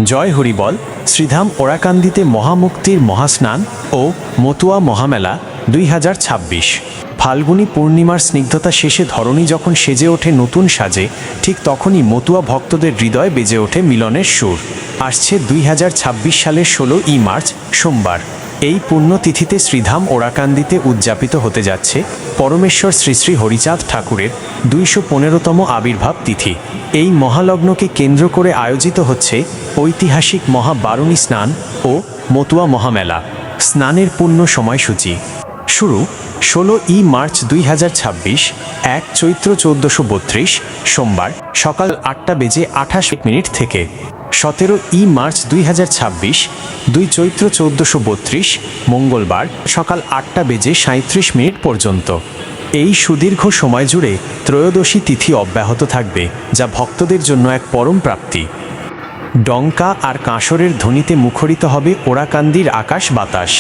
জয় হরিবল। শ্রীধাম ওরাকান্দিতে মহামুক্তির মহাস্নান ও মতুয়া মহামেলা 2026। ফাল্গুনী পূর্ণিমার স্নিগ্ধতা শেষে ধরণী যখন সেজে ওঠে নতুন সাজে, ঠিক তখনই মতুয়া ভক্তদের হৃদয়ে বেজে ওঠে মিলনের সুর। আসছে 2026 সালের 16ই মার্চ সোমবার। এই পুণ্যতিথিতে শ্রীধাম ওরাকান্দিতে উদযাপিত হতে যাচ্ছে পরমেশ্বর শ্রী শ্রী হরিচাঁদ ঠাকুরের 215তম আবির্ভাব তিথি। এই মহালগ্নকে কেন্দ্র করে আয়োজিত হচ্ছে ঐতিহাসিক মহাবারুণী স্নান ও মতুয়া মহামেলা। স্নানের পূর্ণ সময়সূচি শুরু 16ই মার্চ 2026, 1 চৈত্র 1432 সোমবার সকাল 8:28 থেকে। 17ই মার্চ 2026, 2 চৈত্র 1432 মঙ্গলবার সকাল 8:37 পর্যন্ত। এই সুদীর্ঘ সময় জুড়ে ত্রয়োদশী তিথি অব্যাহত থাকবে, যা ভক্তদের জন্য এক পরম প্রাপ্তি। ডঙ্কা আর কাঁসরের ধ্বনিতে মুখরিত হবে ওরাকান্দির আকাশ বাতাস।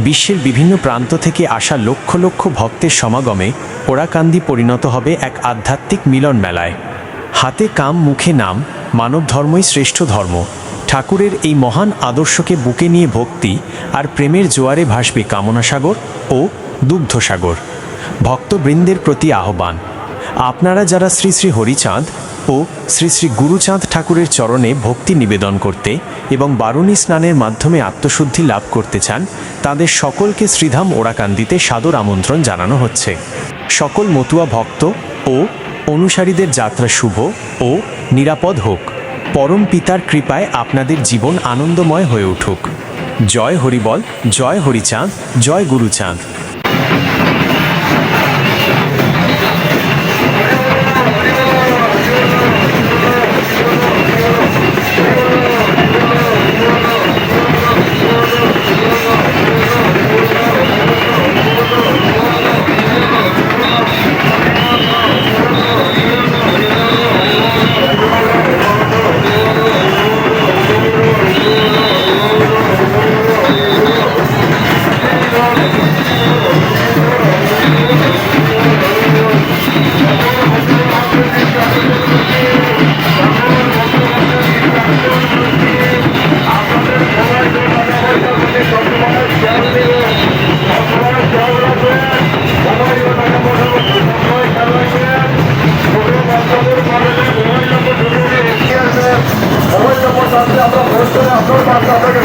বিশ্বের বিভিন্ন প্রান্ত থেকে আসা লক্ষ লক্ষ ভক্তের সমাগমে ওরাকান্দি পরিণত হবে এক আধ্যাত্মিক মিলন মেলায়। হাতে কাম মুখে নাম, মানব ধর্মই শ্রেষ্ঠ ধর্ম। ঠাকুরের এই মহান আদর্শকে বুকে নিয়ে ভক্তি আর প্রেমের জোয়ারে ভাসবে কামনাসাগর ও দুগ্ধসাগর। ভক্তবৃন্দের প্রতি আহ্বান, আপনারা যারা শ্রী শ্রী হরিচাঁদ ও শ্রী শ্রী গুরুচাঁদ ঠাকুরের চরণে ভক্তি নিবেদন করতে এবং বারুণী স্নানের মাধ্যমে আত্মশুদ্ধি লাভ করতে চান, তাদের সকলকে শ্রীধাম ওরাকান্দিতে সাদর আমন্ত্রণ জানানো হচ্ছে। সকল মতুয়া ভক্ত ও অনুসারীদের যাত্রা শুভ ও নিরাপদ হোক। পরম পিতার কৃপায় আপনাদের জীবন আনন্দময় হয়ে উঠুক। জয় হরিবল, জয় হরিচাঁদ, জয় গুরুচাঁদ। আমরা ভোট করে আপনার কাছে আপনাকে